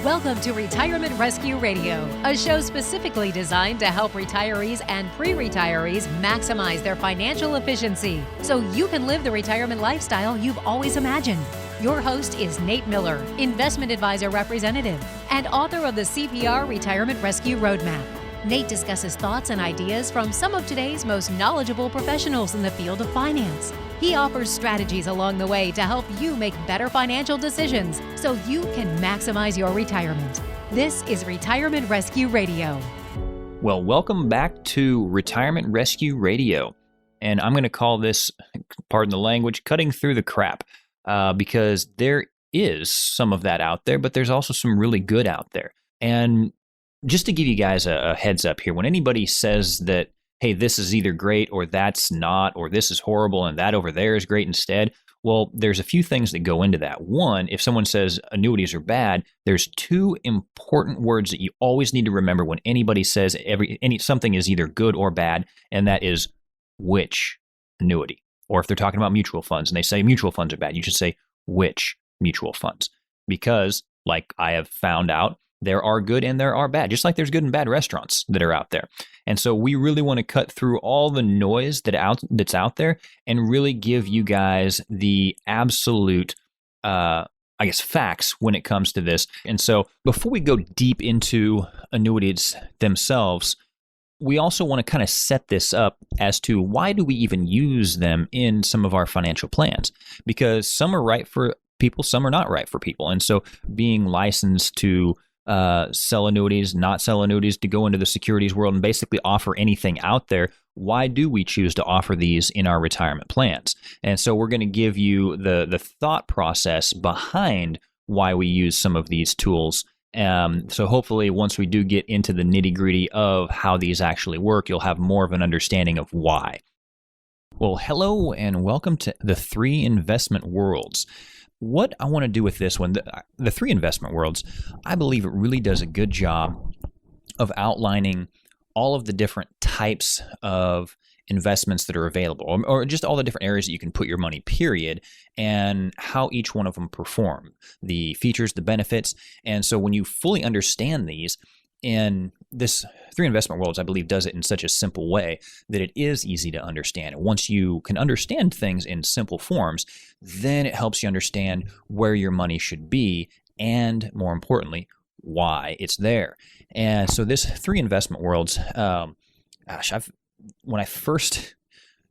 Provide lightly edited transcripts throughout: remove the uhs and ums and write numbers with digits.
Welcome to Retirement Rescue Radio, a show specifically designed to help retirees and pre-retirees maximize their financial efficiency so you can live the retirement lifestyle you've always imagined. Your host is Nate Miller, investment advisor representative and author of the CPR Retirement Rescue Roadmap. Nate discusses thoughts and ideas from some of today's most knowledgeable professionals in the field of finance. He offers strategies along the way to help you make better financial decisions so you can maximize your retirement. This is Retirement Rescue Radio. Well, welcome back to Retirement Rescue Radio. And I'm going to call this, pardon the language, cutting through the crap, because there is some of that out there, but there's also some really good out there. And just to give you guys a heads up here, when anybody says that, hey, this is either great or that's not, or this is horrible and that over there is great instead, well, there's a few things that go into that. One, if someone says annuities are bad, there's two important words that you always need to remember when anybody says something is either good or bad, and that is which annuity. Or if they're talking about mutual funds and they say mutual funds are bad, you should say which mutual funds. Because, like I have found out, there are good and there are bad, just like there's good and bad restaurants that are out there. And so we really want to cut through all the noise that's out there and really give you guys the absolute, facts when it comes to this. And so before we go deep into annuities themselves, we also want to kind of set this up as to why do we even use them in some of our financial plans? Because some are right for people, some are not right for people. And so being licensed to sell annuities, not sell annuities, to go into the securities world and basically offer anything out there, why do we choose to offer these in our retirement plans? And so we're going to give you the thought process behind why we use some of these tools. So hopefully once we do get into the nitty-gritty of how these actually work, you'll have more of an understanding of why. Well, hello and welcome to the Three Investment Worlds. What I want to do with this one, the Three Investment Worlds, I believe it really does a good job of outlining all of the different types of investments that are available, or just all the different areas that you can put your money, period, and how each one of them perform, the features, the benefits. And so when you fully understand these, and this Three Investment Worlds, I believe, does it in such a simple way that it is easy to understand. Once you can understand things in simple forms, then it helps you understand where your money should be and, more importantly, why it's there. And so this Three Investment Worlds, when I first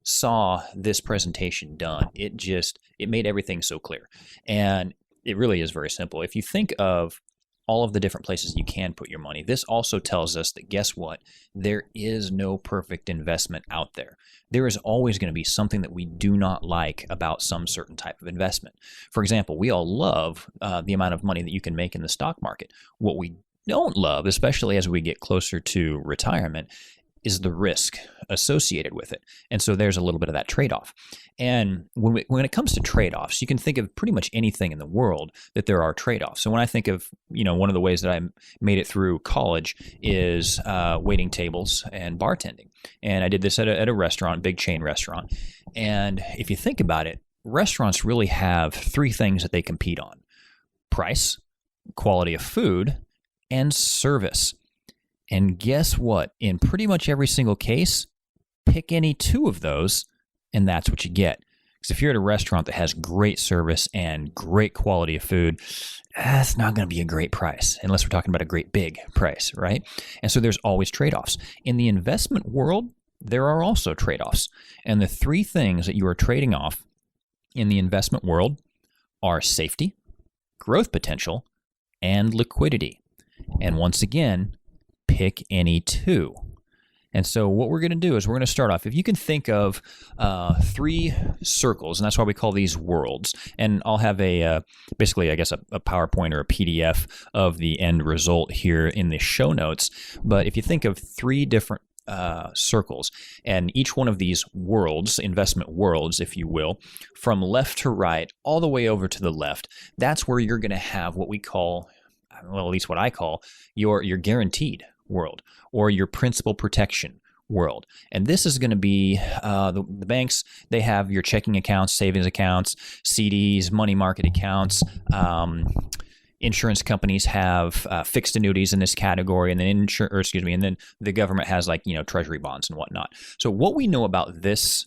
saw this presentation done, it made everything so clear. And it really is very simple. If you think of all of the different places you can put your money, this also tells us that, guess what? There is no perfect investment out there. There is always going to be something that we do not like about some certain type of investment. For example, we all love the amount of money that you can make in the stock market. What we don't love, especially as we get closer to retirement, is the risk associated with it. And so there's a little bit of that trade-off. And when it comes to trade-offs, you can think of pretty much anything in the world that there are trade-offs. So when I think of, one of the ways that I made it through college is waiting tables and bartending. And I did this at a restaurant, big chain restaurant. And if you think about it, restaurants really have three things that they compete on: price, quality of food, and service. And guess what? In pretty much every single case, pick any two of those, and that's what you get. Because if you're at a restaurant that has great service and great quality of food, that's not going to be a great price, unless we're talking about a great big price, right? And so there's always trade-offs. In the investment world, there are also trade-offs. And the three things that you are trading off in the investment world are safety, growth potential, and liquidity. And once again, pick any two. And so what we're going to do is we're going to start off, if you can think of three circles, and that's why we call these worlds. And I'll have basically, I guess, a PowerPoint or a PDF of the end result here in the show notes. But if you think of three different circles, and each one of these worlds, investment worlds, if you will, from left to right, all the way over to the left, that's where you're going to have what we call, well, at least what I call, your guaranteed world, or your principal protection world. And this is going to be the banks. They have your checking accounts, savings accounts, CDs, money market accounts, insurance companies have fixed annuities in this category, and then and then the government has Treasury bonds and whatnot. So what we know about this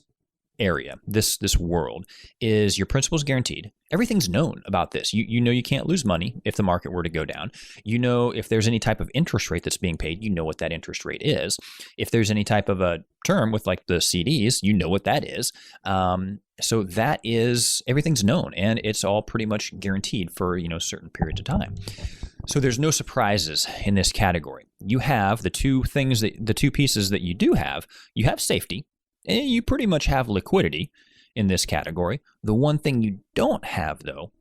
area, this world, is your principal is guaranteed. Everything's known about this. You know you can't lose money if the market were to go down. You know if there's any type of interest rate that's being paid, you know what that interest rate is. If there's any type of a term with like the CDs, you know what that is. So that is, everything's known, and it's all pretty much guaranteed for certain periods of time. So there's no surprises in this category. You have the two pieces that you do have. You have safety, and you pretty much have liquidity in this category. The one thing you don't have, though,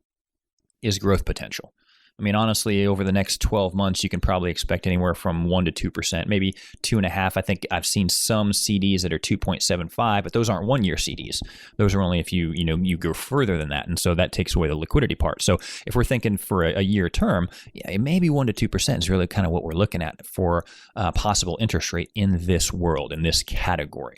is growth potential. I mean, honestly, over the next 12 months, you can probably expect anywhere from 1% to 2%, maybe 2.5%. I think I've seen some CDs that are 2.75, but those aren't one-year CDs. Those are only if you go further than that, and so that takes away the liquidity part. So if we're thinking for a year term, maybe 1% to 2% is really kind of what we're looking at for possible interest rate in this world, in this category.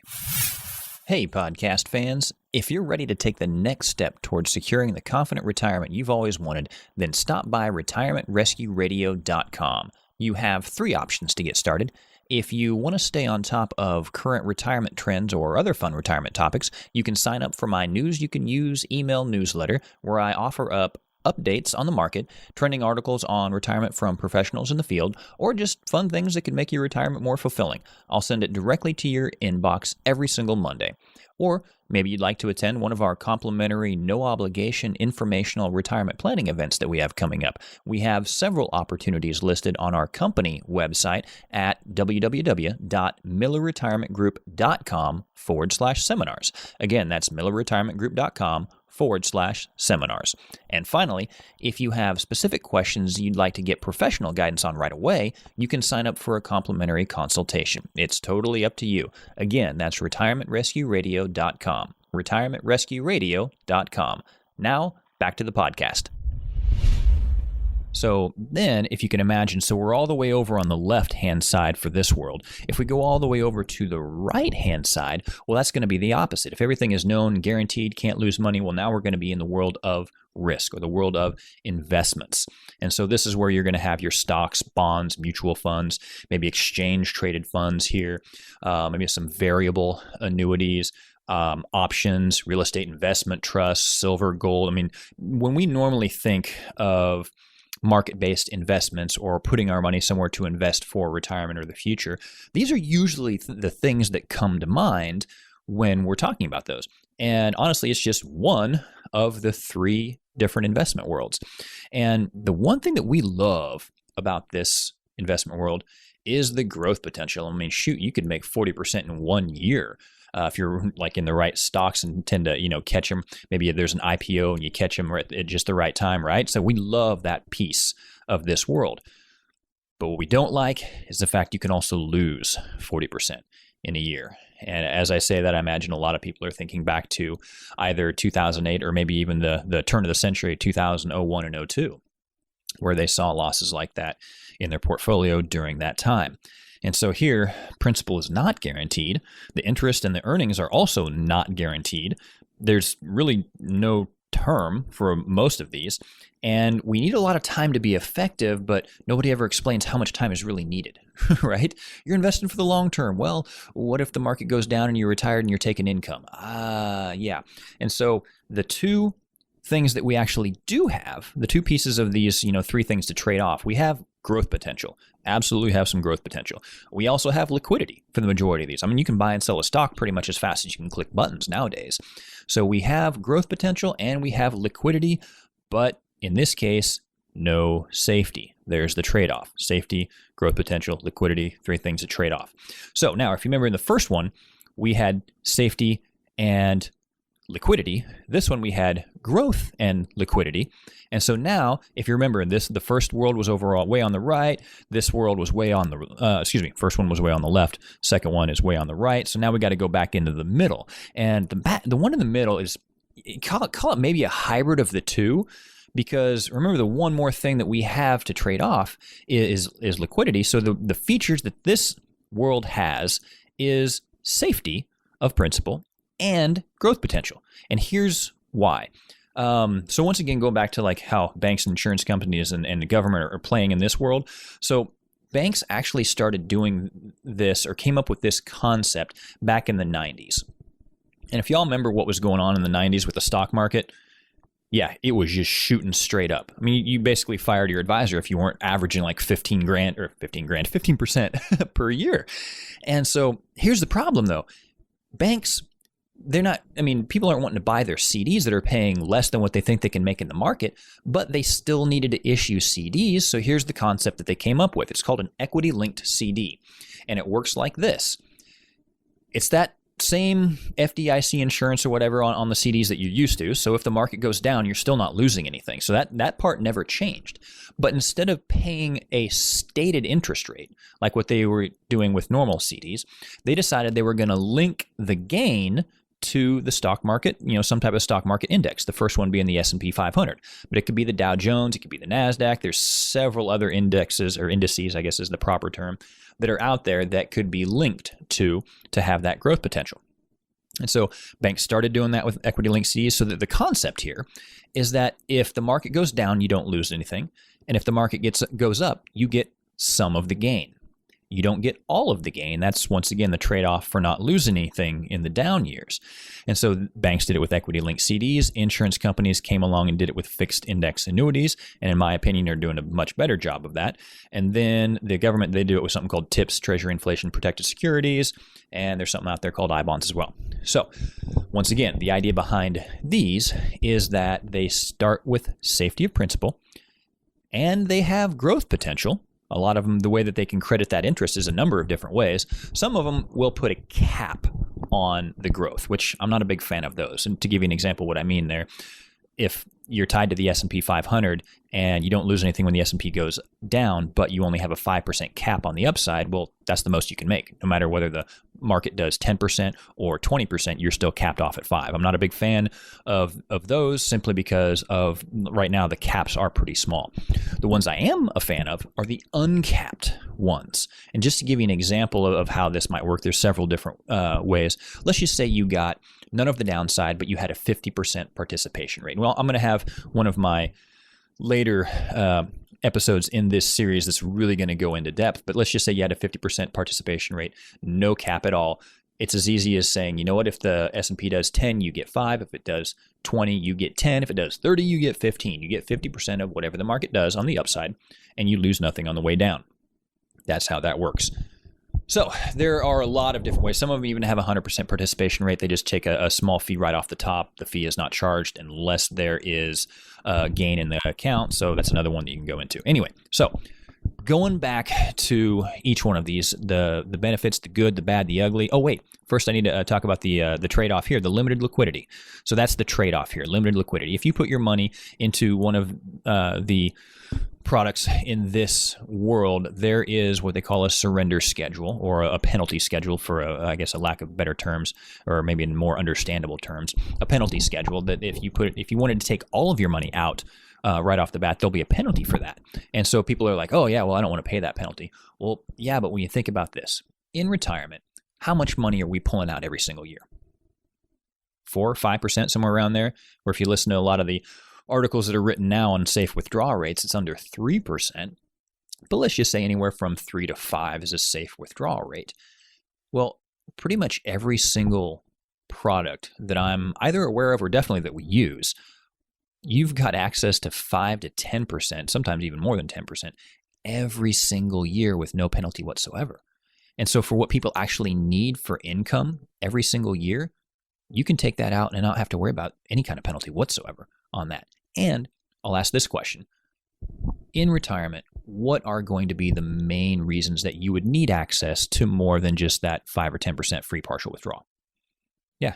Hey, podcast fans. If you're ready to take the next step towards securing the confident retirement you've always wanted, then stop by retirementrescueradio.com. You have 3 options to get started. If you want to stay on top of current retirement trends or other fun retirement topics, you can sign up for my News You Can Use email newsletter, where I offer up updates on the market, trending articles on retirement from professionals in the field, or just fun things that can make your retirement more fulfilling. I'll send it directly to your inbox every single Monday. Or maybe you'd like to attend one of our complimentary, no-obligation informational retirement planning events that we have coming up. We have several opportunities listed on our company website at www.millerretirementgroup.com/seminars. Again, that's millerretirementgroup.com/seminars. And finally, if you have specific questions you'd like to get professional guidance on right away, you can sign up for a complimentary consultation. It's totally up to you. Again, that's retirementrescueradio.com. retirementrescueradio.com. Now, back to the podcast. So then, if you can imagine, so we're all the way over on the left-hand side for this world. If we go all the way over to the right-hand side, well, that's going to be the opposite. If everything is known, guaranteed, can't lose money, well, now we're going to be in the world of risk, or the world of investments. And so this is where you're going to have your stocks, bonds, mutual funds, maybe exchange-traded funds here, maybe some variable annuities, options, real estate investment trusts, silver, gold. I mean, when we normally think of market-based investments or putting our money somewhere to invest for retirement or the future, these are usually the things that come to mind when we're talking about those. And honestly, it's just one of the 3 different investment worlds. And the one thing that we love about this investment world is the growth potential. I mean, shoot, you could make 40% in 1 year. If you're like in the right stocks and tend to, catch them, maybe there's an IPO and you catch them at just the right time, right? So we love that piece of this world. But what we don't like is the fact you can also lose 40% in a year. And as I say that, I imagine a lot of people are thinking back to either 2008 or maybe even the turn of the century, 2001 and 02, where they saw losses like that in their portfolio during that time. And so here, principal is not guaranteed. The interest and the earnings are also not guaranteed. There's really no term for most of these. And we need a lot of time to be effective, but nobody ever explains how much time is really needed, right? You're investing for the long term. Well, what if the market goes down and you're retired and you're taking income? Yeah. And so the 2 things that we actually do have, the 2 pieces of these, 3 things to trade off, we have growth potential. Absolutely have some growth potential. We also have liquidity for the majority of these. I mean, you can buy and sell a stock pretty much as fast as you can click buttons nowadays. So we have growth potential and we have liquidity, but in this case, no safety. There's the trade-off. Safety, growth potential, liquidity, 3 things to trade off. So now, if you remember in the first one, we had safety and liquidity. This one we had growth and liquidity. And so now, if you remember this, the first world was overall way on the right. This world was way on the, first one was way on the left. Second one is way on the right. So now we got to go back into the middle. And the one in the middle is, call it maybe a hybrid of the 2. Because remember, the one more thing that we have to trade off is liquidity. So the features that this world has is safety of principal and growth potential. And here's why. So once again, going back to like how banks and insurance companies and the government are playing in this world. So banks actually started doing this or came up with this concept back in the 90s. And if y'all remember what was going on in the 90s with the stock market, yeah, it was just shooting straight up. I mean, you basically fired your advisor if you weren't averaging like 15% per year. And so here's the problem though. Banks, people aren't wanting to buy their CDs that are paying less than what they think they can make in the market, but they still needed to issue CDs. So here's the concept that they came up with. It's called an equity-linked CD. And it works like this. It's that same FDIC insurance or whatever on the CDs that you're used to. So if the market goes down, you're still not losing anything. So that part never changed. But instead of paying a stated interest rate, like what they were doing with normal CDs, they decided they were going to link the gain to the stock market, some type of stock market index. The first one being the S&P 500. But it could be the Dow Jones, it could be the NASDAQ. There's several other indexes, or indices, I guess is the proper term, that are out there that could be linked to have that growth potential. And so banks started doing that with equity-linked CDs, so that the concept here is that if the market goes down, you don't lose anything. And if the market goes up, you get some of the gain. You don't get all of the gain. That's, once again, the trade-off for not losing anything in the down years. And so banks did it with equity-linked CDs. Insurance companies came along and did it with fixed index annuities. And in my opinion, they're doing a much better job of that. And then the government, they do it with something called TIPS, Treasury Inflation Protected Securities. And there's something out there called I-bonds as well. So once again, the idea behind these is that they start with safety of principal and they have growth potential. A lot of them, the way that they can credit that interest is a number of different ways. Some of them will put a cap on the growth, which I'm not a big fan of those. And to give you an example, what I mean there, if you're tied to the S&P 500 and you don't lose anything when the S&P goes down, but you only have a 5% cap on the upside, well, that's the most you can make. No matter whether the market does 10% or 20%, you're still capped off at 5. I'm not a big fan of those simply because of right now the caps are pretty small. The ones I am a fan of are the uncapped ones. And just to give you an example of how this might work, there's several different ways. Let's just say you got none of the downside, but you had a 50% participation rate. Well, I'm going to have one of my later episodes in this series that's really going to go into depth, but let's just say you had a 50% participation rate, no cap at all. It's as easy as saying, you know what, if the S&P does 10, you get 5. If it does 20, you get 10. If it does 30, you get 15. You get 50% of whatever the market does on the upside, and you lose nothing on the way down. That's how that works. So there are a lot of different ways. Some of them even have a 100% participation rate. They just take a small fee right off the top. The fee is not charged unless there is a gain in the account. So that's another one that you can go into. Anyway, so going back to each one of these, the benefits, the good, the bad, the ugly. Oh, wait. First, I need to talk about the trade-off here, the limited liquidity. So that's the trade-off here, limited liquidity. If you put your money into one of the products in this world, there is what they call a surrender schedule or a penalty schedule for, I guess, a lack of better terms, or maybe in more understandable terms, a penalty schedule that if you wanted to take all of your money out right off the bat, there'll be a penalty for that. And so people are like, oh yeah, well, I don't want to pay that penalty. Well, yeah, but when you think about this, in retirement, how much money are we pulling out every single year? 4 or 5%, somewhere around there. Or if you listen to a lot of the articles that are written now on safe withdrawal rates, it's under 3%. But let's just say anywhere from 3 to 5 is a safe withdrawal rate. Well, pretty much every single product that I'm either aware of or definitely that we use, you've got access to 5 to 10%, sometimes even more than 10%, every single year with no penalty whatsoever. And so for what people actually need for income every single year, you can take that out and not have to worry about any kind of penalty whatsoever on that. And I'll ask this question. In retirement, what are going to be the main reasons that you would need access to more than just that 5 or 10% free partial withdrawal? Yeah,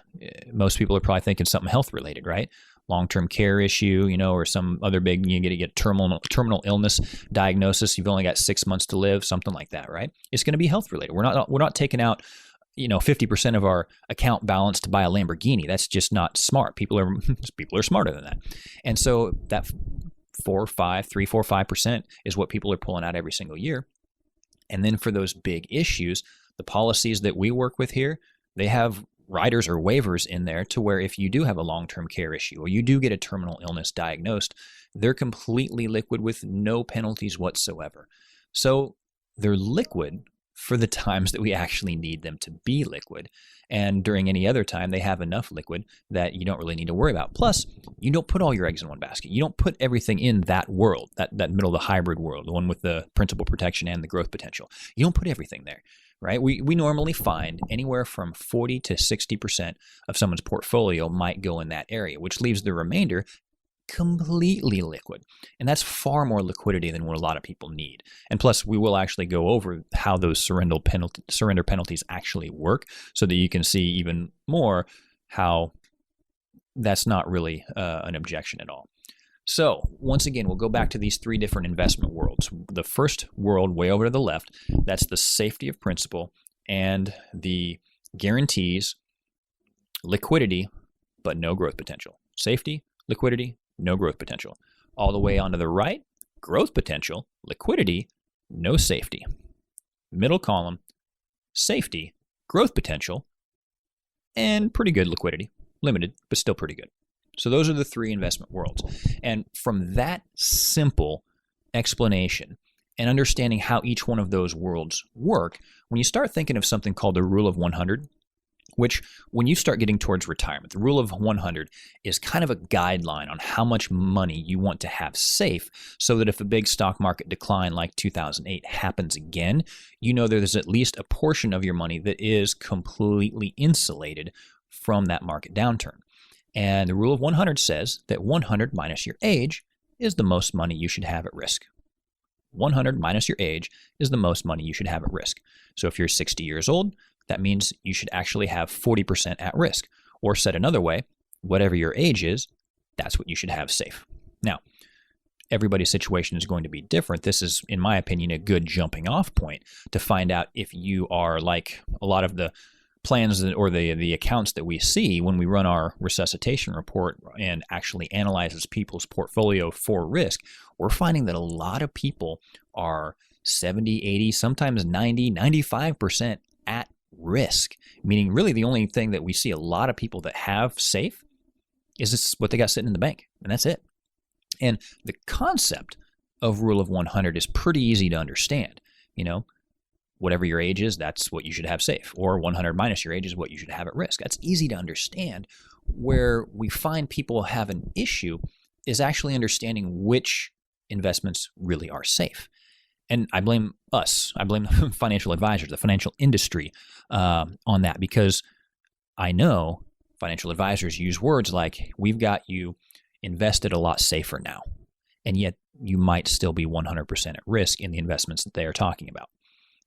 most people are probably thinking something health related, right? Long-term care issue, or some other big, you get terminal illness diagnosis. You've only got 6 months to live, something like that, right? It's going to be health related. We're not taking out 50% of our account balance to buy a Lamborghini. That's just not smart. People are smarter than that. And so that 3-4-5% is what people are pulling out every single year. And then for those big issues, the policies that we work with here, they have riders or waivers in there to where if you do have a long-term care issue or you do get a terminal illness diagnosed, they're completely liquid with no penalties whatsoever. So they're liquid for the times that we actually need them to be liquid. And during any other time, they have enough liquid that you don't really need to worry about. Plus, you don't put all your eggs in one basket. You don't put everything in that world, that middle of the hybrid world, the one with the principal protection and the growth potential. You don't put everything there, right? We normally find anywhere from 40 to 60% of someone's portfolio might go in that area, which leaves the remainder completely liquid. And that's far more liquidity than what a lot of people need. And plus, we will actually go over how those surrender penalties actually work so that you can see even more how that's not really an objection at all. So once again, we'll go back to these three different investment worlds. The first world way over to the left, that's the safety of principal and the guarantees liquidity, but no growth potential. Safety, liquidity, no growth potential. All the way onto the right, growth potential, liquidity, no safety. Middle column, safety, growth potential, and pretty good liquidity. Limited, but still pretty good. So those are the three investment worlds. And from that simple explanation and understanding how each one of those worlds work, when you start thinking of something called the rule of 100, which when you start getting towards retirement, the rule of 100 is kind of a guideline on how much money you want to have safe so that if a big stock market decline like 2008 happens again, you know there's at least a portion of your money that is completely insulated from that market downturn. And the rule of 100 says that 100 minus your age is the most money you should have at risk. 100 minus your age is the most money you should have at risk. So if you're 60 years old, that means you should actually have 40% at risk. Or said another way, whatever your age is, that's what you should have safe. Now, everybody's situation is going to be different. This is, in my opinion, a good jumping off point to find out if you are like a lot of the plans or the accounts that we see when we run our resuscitation report and actually analyzes people's portfolio for risk. We're finding that a lot of people are 70, 80, sometimes 90, 95% at risk, meaning really the only thing that we see a lot of people that have safe is this what they got sitting in the bank, and that's it. And the concept of rule of 100 is pretty easy to understand. You know, whatever your age is, that's what you should have safe, or 100 minus your age is what you should have at risk. That's easy to understand. Where we find people have an issue is actually understanding which investments really are safe. And I blame us. I blame the financial advisors, the financial industry on that, because I know financial advisors use words like, we've got you invested a lot safer now, and yet you might still be 100% at risk in the investments that they are talking about.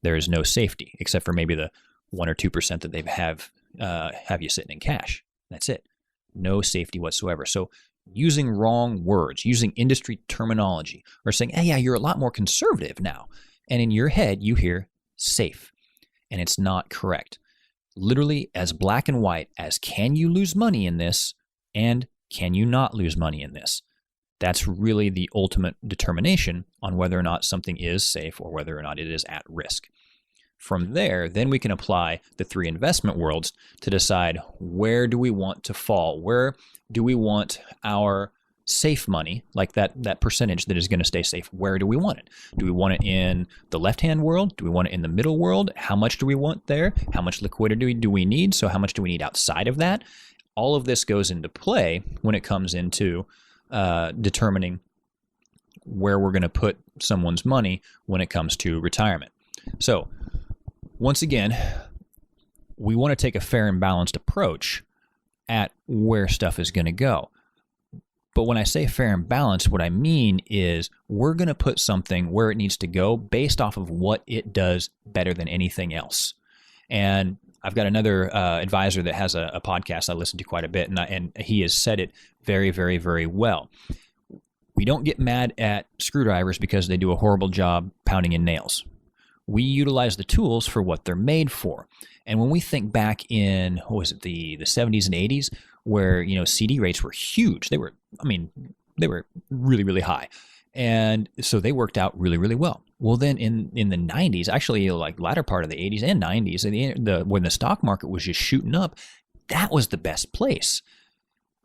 There is no safety except for maybe the 1 or 2% that they have you sitting in cash. That's it. No safety whatsoever. So using wrong words, using industry terminology, or saying, hey, yeah, you're a lot more conservative now. And in your head, you hear safe. And it's not correct. Literally as black and white as can you lose money in this and can you not lose money in this? That's really the ultimate determination on whether or not something is safe or whether or not it is at risk. From there, then we can apply the three investment worlds to decide where do we want to fall? Where do we want our safe money, like that percentage that is going to stay safe? Where do we want it? Do we want it in the left-hand world? Do we want it in the middle world? How much do we want there? How much liquidity do we need? So how much do we need outside of that? All of this goes into play when it comes into determining where we're going to put someone's money when it comes to retirement. So once again, we want to take a fair and balanced approach at where stuff is going to go. But when I say fair and balanced, what I mean is we're going to put something where it needs to go based off of what it does better than anything else. And I've got another advisor that has a podcast I listen to quite a bit, and he has said it very, very, very well. We don't get mad at screwdrivers because they do a horrible job pounding in nails. We utilize the tools for what they're made for. And when we think back in, what was it, the 70s and 80s, where, you know, CD rates were huge. They were really, really high. And so they worked out really, really well. Well, then in the 90s, actually like latter part of the 80s and 90s, when the stock market was just shooting up, that was the best place.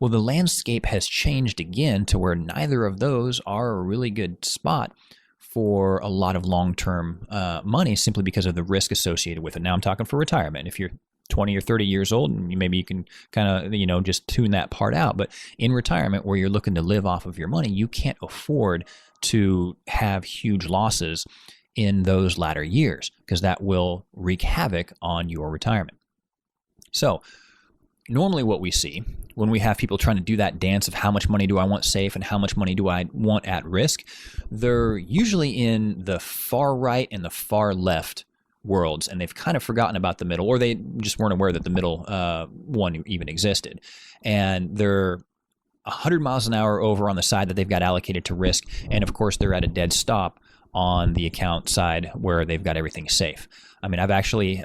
Well, the landscape has changed again to where neither of those are a really good spot for a lot of long-term money, simply because of the risk associated with it. Now I'm talking for retirement. If you're 20 or 30 years old, and maybe you can kind of, just tune that part out. But in retirement, where you're looking to live off of your money, you can't afford to have huge losses in those latter years, because that will wreak havoc on your retirement. So normally what we see when we have people trying to do that dance of how much money do I want safe and how much money do I want at risk, they're usually in the far right and the far left worlds, and they've kind of forgotten about the middle, or they just weren't aware that the middle one even existed. And they're 100 miles an hour over on the side that they've got allocated to risk, and of course they're at a dead stop on the account side where they've got everything safe. I mean, I've actually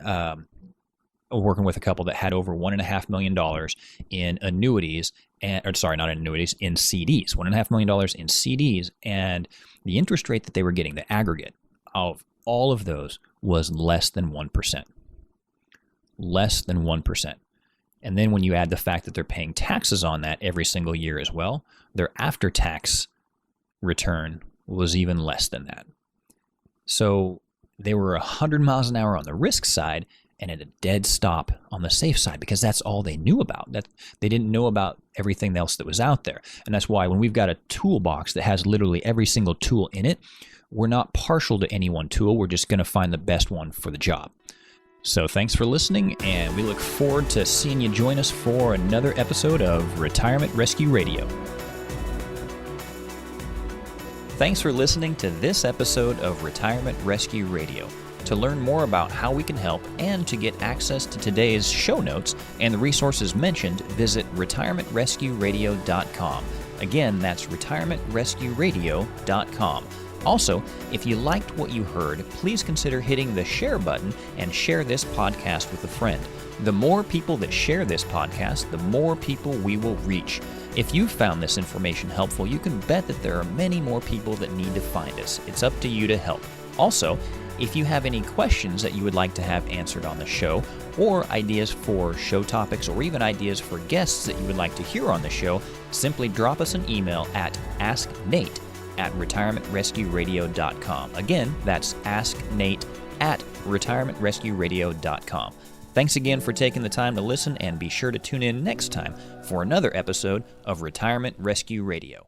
working with a couple that had over $1.5 million in annuities, in CDs, $1.5 million in CDs, and the interest rate that they were getting, the aggregate of all of those, was less than 1%. Less than 1%. And then when you add the fact that they're paying taxes on that every single year as well, their after-tax return was even less than that. So they were 100 miles an hour on the risk side and at a dead stop on the safe side, because that's all they knew about. That they didn't know about everything else that was out there. And that's why when we've got a toolbox that has literally every single tool in it, we're not partial to any one tool. We're just going to find the best one for the job. So thanks for listening, and we look forward to seeing you join us for another episode of Retirement Rescue Radio. Thanks for listening to this episode of Retirement Rescue Radio. To learn more about how we can help and to get access to today's show notes and the resources mentioned, visit retirementrescueradio.com. Again, that's retirementrescueradio.com. Also, if you liked what you heard, please consider hitting the share button and share this podcast with a friend. The more people that share this podcast, the more people we will reach. If you found this information helpful, you can bet that there are many more people that need to find us. It's up to you to help. Also, if you have any questions that you would like to have answered on the show, or ideas for show topics, or even ideas for guests that you would like to hear on the show, simply drop us an email at asknate@retirementrescueradio.com. Again, that's asknate@retirementrescueradio.com. Thanks again for taking the time to listen, and be sure to tune in next time for another episode of Retirement Rescue Radio.